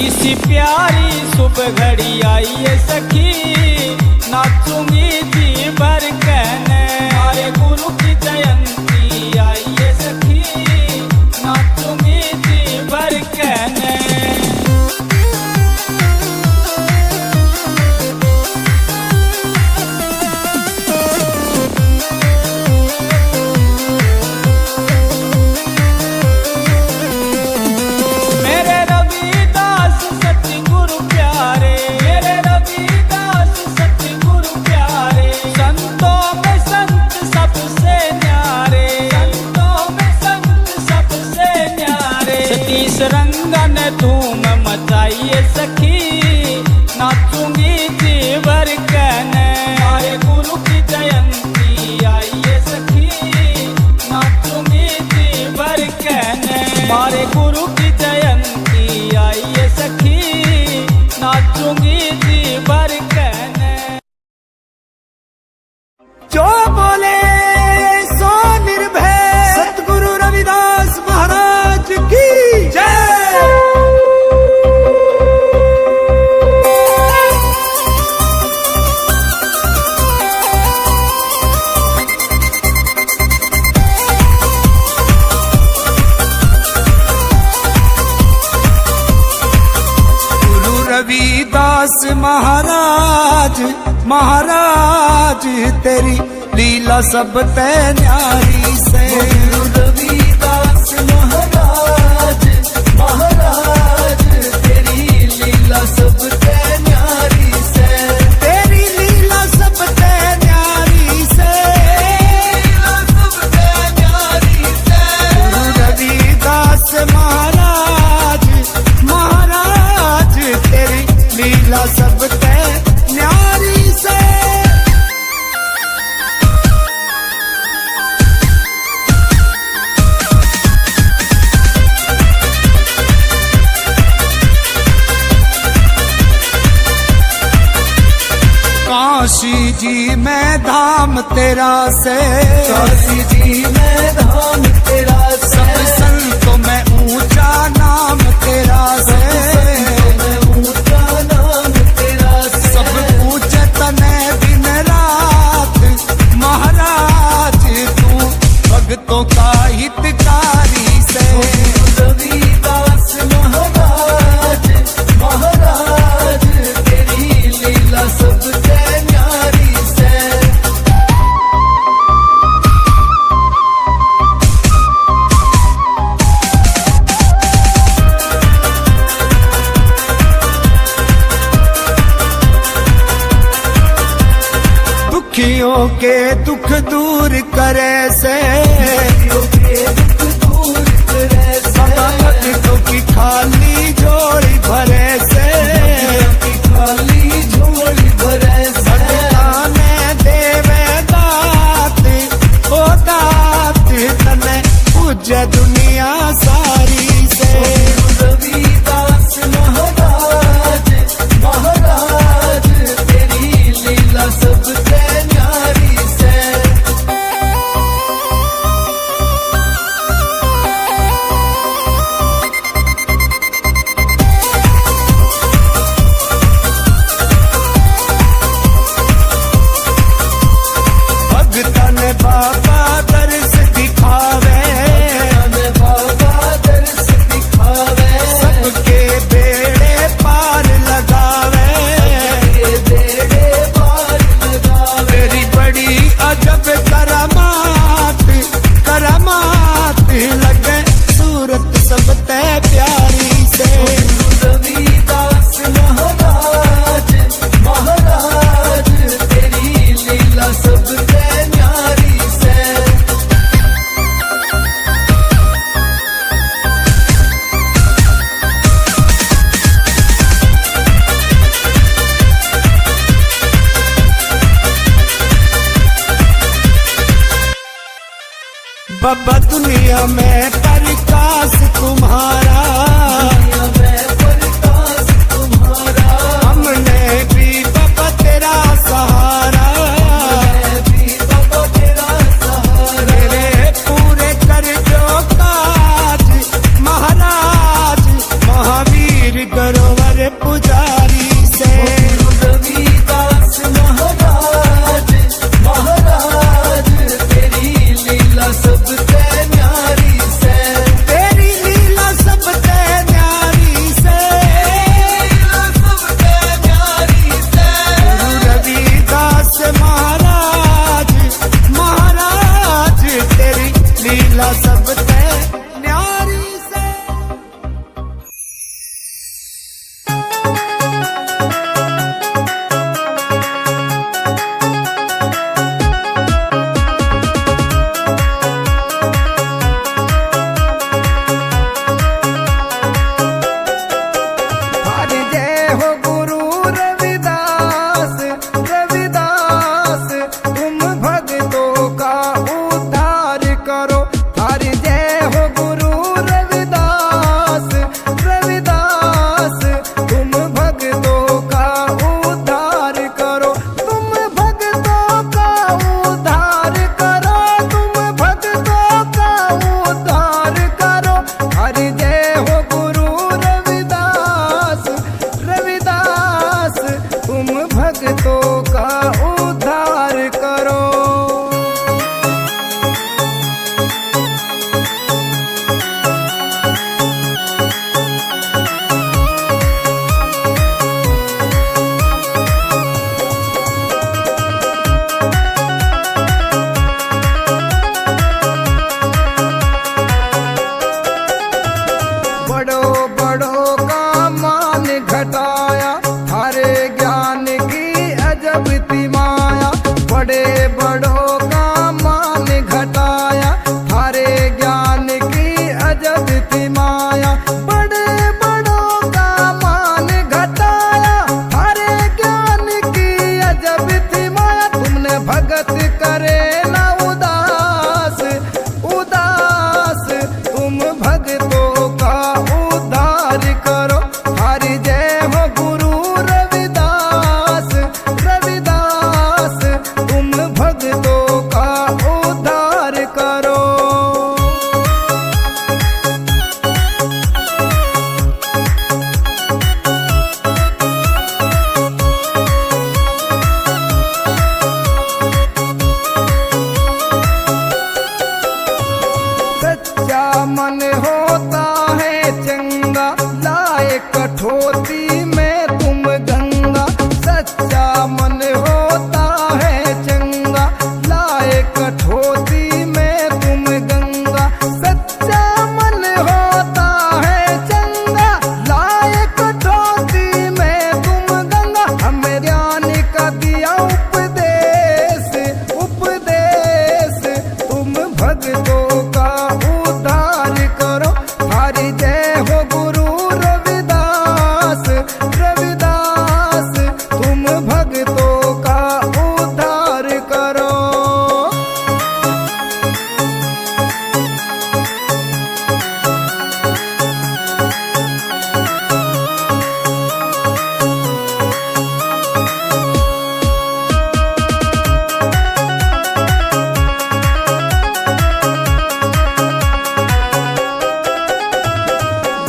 किसी प्यारी सुबह घड़ी आई है सखी, नाचूंगी जी भर कहने। हमारे गुरु की जयंती आई है सखी, नाचूंगी जी भर कहने। रंगन धूम मचाइए सखी, नाचूंगी जी भर कहने। हमारे गुरु की जयंती आई है सखी, नाचूंगी जी भर कहने। हमारे गुरु की जयंती आई है सखी, नाचूंगी जी भर कहने। जो बोले सो निर्भय, सतगुरु रविदास महाराज की जय। गुरु रविदास महाराज, महाराज तेरी लीला सब ते न्यारी से। गुरु रविदास महाराज, महाराज तेरी लीला सब ते न्यारी से। तेरी लीला सब ते न्यारी से, लीला सब ते न्यारी से। गुरु रविदास महाराज, महाराज तेरी लीला सब ते न्यारी से। काशी जी में धाम तेरा से, काशी जी में धाम तेरा से। सब संतों में ऊंचा नाम तेरा से, ऊंचा नाम तेरा से। सब पूजे तने दिन रात, महाराज तू भक्तों का हितकारी से। रविदास महाराज, महाराज तेरी लीला सब न्यारी से। दुखियों के दुख दूर करे से, भक्तों की खाली झोली भरे से। खाली झोली भरे से भगताने देवे दात, ओ दात तने पूज्य दुनिया सारी से। रविदास महाराज, महाराज तेरी लीला सब ते न्यारी से। भगतन बाबा दर्श दिखावे, बाबा दर्श दिखावे। सबके बेड़े पार लगावे, बेड़े पार लगावे। तेरी बड़ी अजब करामात, करामात लगे सूरत सब ते प्यारी से। रविदास महाराज, महाराज तेरी लीला सब ते न्यारी से। बाबा दुनिया में प्रकाश तुम्हारा, दुनिया में प्रकाश तुम्हारा। हमने भी बाबा तेरा सहारा, भी बाबा तेरा सहारा। मेरे पूरे कर जो काज, महाराज महावीर करो। पुजारी से। रविदास महाराज महाराज तेरी लीला सबसे न्यारी से, तेरी लीला सबसे न्यारी से, लीला सबसे न्यारी से। गुरु रविदास महाराज महाराज तेरी लीला सबसे न्यारी से। हरि जय हो गुरु रविदास रविदास, तुम भक्तों का उद्धार करो। हरि जय हो गुरु रविदास रविदास, तुम भक्तों का उद्धार करो। तुम भक्तों का उद्धार करो, तुम भक्तों का उद्धार करो। हरि जय हो गुरु रविदास रविदास, तुम भक्तों का उद्धार करो। बड़ों बड़ों का मान घटाया, थारे ज्ञान की अजब सी माया। बड़े बड़ों का मान घटाया, थारे ज्ञान की अजब सी माया। बड़े बड़ों का मान घटाया, थारे ज्ञान की अजब सी माया। तुमने भगत करे ना उदास उदास, तुम भक्तों का उद्धार करो। हरि जय हो गुरु रविदास रविदास, तुम भक्तों का उद्धार करो। सच्चा मन होता है चंगा, लाए कठोती में तुम गंगा। सच्चा मन होता है चंगा, लाए कठोती में तुम गंगा। सच्चा मन होता है चंगा, लाए कठोती में तुम गंगा। हमें ज्ञान का दिया उपदेश उपदेश, तुम भक्तों का उद्धार करो। हरि जय हो गुरु रविदास रविदास, तुम भक्तों का उद्धार करो।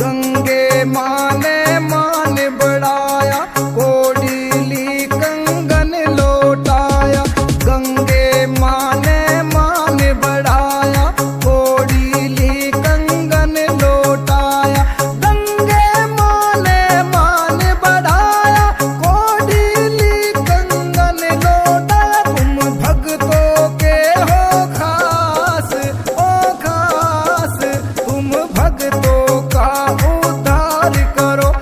गंगे माने मान बढ़ाया, कोडीली कंगन लौटाया। गंगे माने मान बढ़ाया, कोडीली कंगन लौटाया। गंगे माने मान बढ़ाया, कोडीली कंगन लौटाया। तुम भक्तों के हो खास ओ खास, तुम भक्तों का उद्धार करो।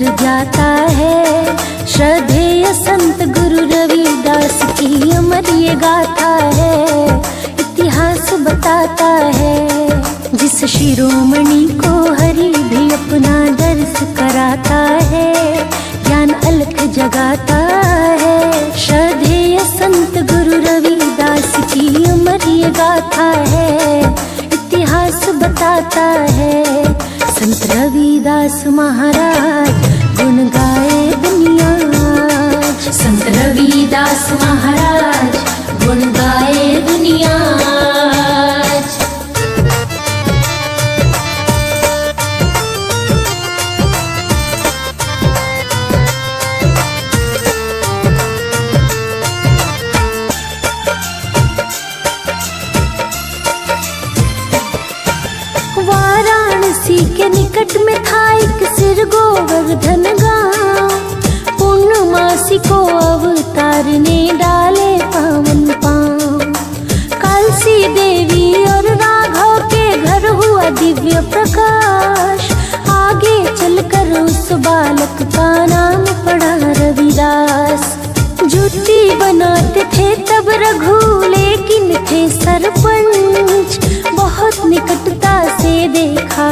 कर जाता है। श्रद्धेय संत गुरु रविदास की अमर ये गाथा है, इतिहास बताता है। जिस शिरोमणि को हरि भी अपना दर्श कराता है, ज्ञान अलख जगाता है। श्रद्धेय संत गुरु रविदास की अमर ये गाथा है, इतिहास बताता है। संत रविदास महाराज गुण गाए दुनिया आज। संत रविदास महाराज गुण गाए दुनिया आज। वाराणसी के निकट में था एक सिर गोवर्धन गांव। पूर्णमासी को अवतार ने डाले पावन पांव। कालसी देवी और राघव के घर हुआ दिव्य प्रकाश। आगे चलकर उस बालक का नाम पड़ा रविदास। जुटी बनाते थे तब रघु लेकिन थे सरपंच। बहुत निकटता से देखा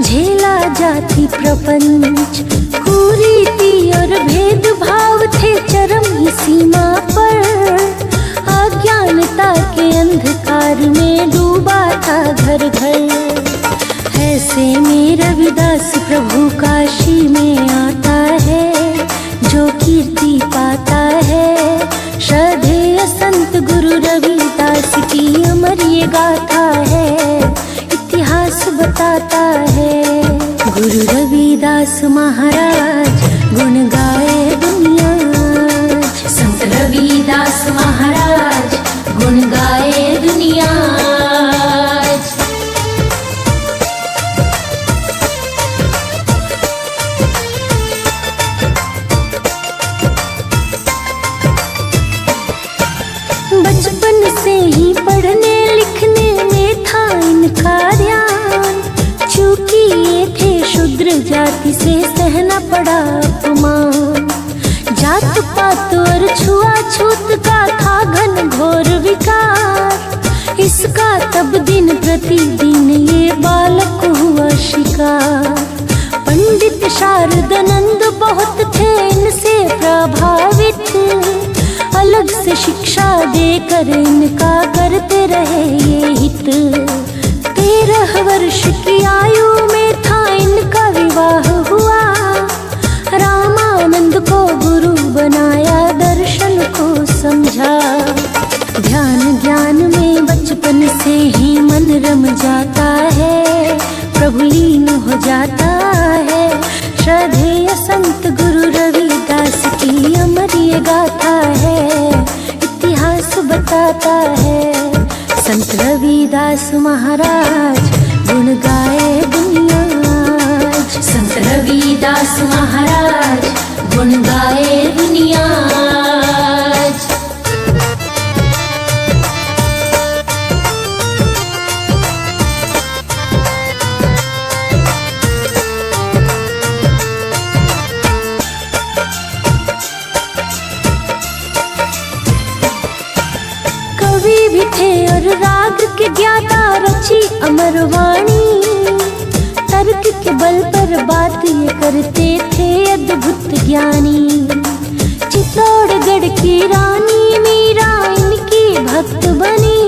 झेला जाति प्रपंच। कुरीति और भेदभाव थे चरम ही सीमा पर। अज्ञानता के अंधकार में डूबा था घर घर। ऐसे में रविदास प्रभु काशी में आता है, जो कीर्ति पाता है। श्रद्धेय संत गुरु रविदास की अमर ये गाथा है, इतिहास बताता है। गुरु रविदास महाराज गुण गाए दुनिया आज। संत रविदास महाराज गुण गाए दुनिया आज। बचपन से ही पढ़ने लिखने में था इनका ध्यान। चूंकि ये थे शूद्र जाति से सहना पड़ा अपमान। जात पात और छुआछूत का था घन घोर विकार। इसका तब दिन प्रतिदिन ये बालक हुआ शिकार। पंडित शारदानंद बहुत थे इनसे प्रभावित। अलग से शिक्षा देकर इनका करते रहे ये हित। 13 वर्ष की आयु में था इनका विवाह हुआ। रामानंद को गुरु बनाया, दर्शन को समझा। ध्यान ज्ञान में बचपन से ही मन रम जाता है, प्रभु लीन हो जाता है। श्रद्धेय संत गुरु रविदास की अमर ये गाथा है, इतिहास बताता है। संत रविदास महाराज गुण गाए दुनिया आज। संत रविदास महाराज गुण गाए दुनिया आज। कवि भी थे और राग के ज्ञाता, रची अमर वाणी। तर्क के बल पर बात ये करते थे अद्भुत ज्ञानी। चित्तौड़गढ़ की रानी मीरा इनकी भक्त बनी।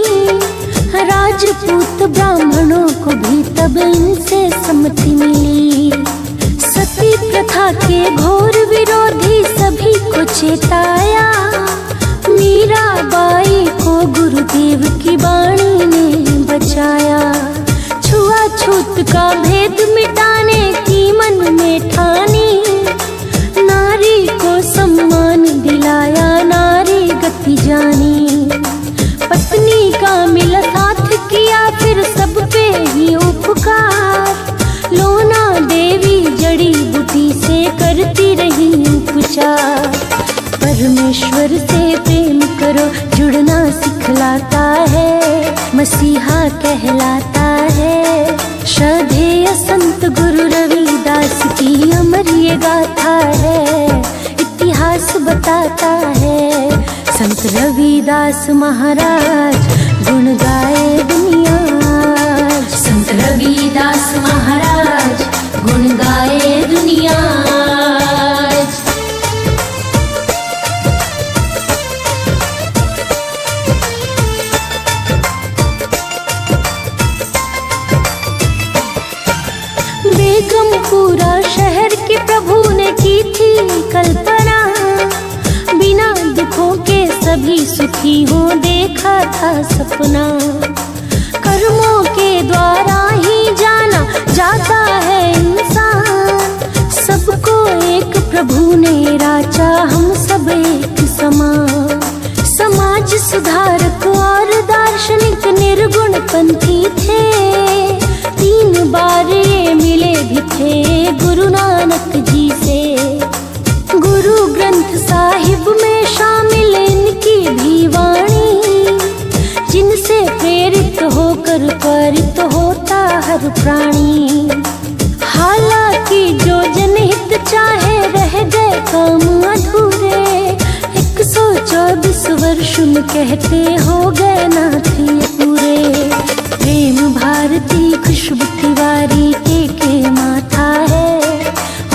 राजपूत ब्राह्मणों को भी तब इनसे सम्मति मिली। सती प्रथा के घोर विरोधी सभी को चेताया। मीराबाई को गुरुदेव की वाणी ने बचाया। छुआछूत का भेद मिटाने की मन में ठानी। नारी को सम्मान दिलाया, नारी गति जानी। पत्नी का मिला साथ किया, फिर सब पे ही उपकार। लोना देवी जड़ी बूटी से करती रही उपचार। परमेश्वर से प्रेम कर करो जुड़ना सिखलाता है, मसीहा कहलाता है। श्रद्धेय संत गुरु रविदास की अमर ये गाथा है, इतिहास बताता है। संत रविदास महाराज गुण गाए दुनिया आज, संत रविदास महाराज गुण गाए दुनिया आज। बेगमपुरा शहर के प्रभु ने की थी कल्पना, बिना दुखों के सभी सुखी हो देखा था सपना। कर्मों के द्वारा ही जाना जाता है इंसान, सबको एक प्रभु ने राचा हम सब एक समान। समाज सुधारक और दार्शनिक निर्गुण पंथी थे, 3 बार ये मिले भी थे गुरु नानक जी से। गुरु ग्रंथ साहिब में शामिल इनकी भी वाणी, जिनसे प्रेरित होकर त्वरित होता हर प्राणी। हालांकि जो जनहित चाहे रह गए काम अधूरे, 124 वर्ष में कहते हो गए ना थे पूरे। प्रेम भारती खुशबू तिवारी के माथा है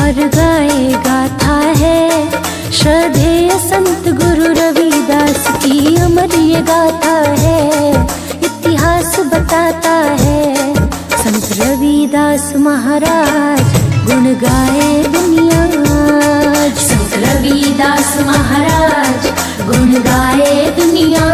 और गाए गाथा है। श्रद्धेय संत गुरु रविदास की अमर ये गाथा है, इतिहास बताता है। संत रविदास महाराज गुण गाए दुनिया आज, संत रविदास महाराज गुण गाए दुनिया